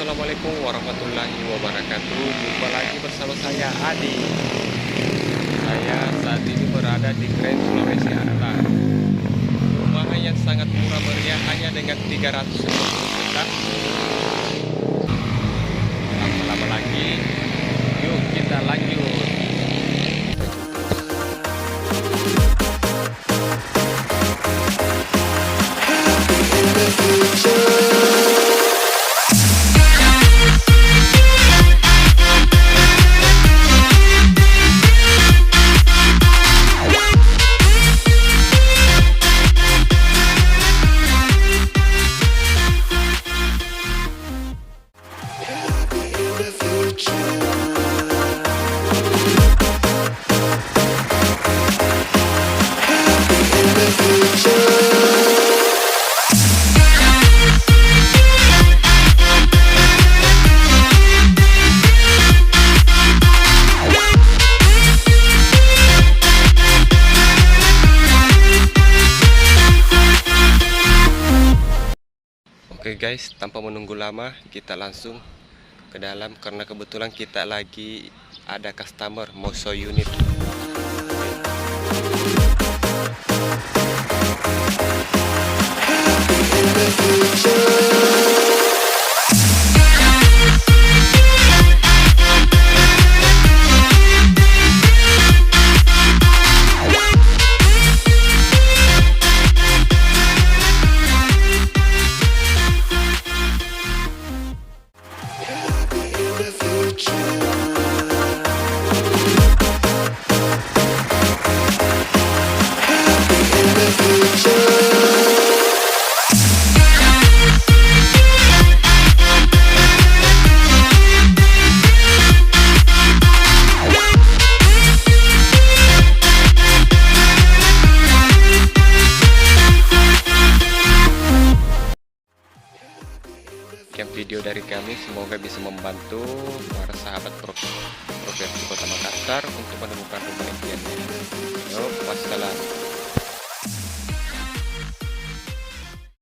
Assalamualaikum warahmatullahi wabarakatuh. Jumpa lagi bersama saya Adi. Saya saat ini berada di Kren Sulawesi Selatan. Rumah yang sangat murah meriah hanya dengan 350 juta. Lama-lama lagi, yuk kita lanjut. Oke guys, tanpa menunggu lama kita langsung ke dalam karena kebetulan kita lagi ada customer mau show unit. Video dari kami semoga bisa membantu para sahabat properti Kota Makassar untuk menemukan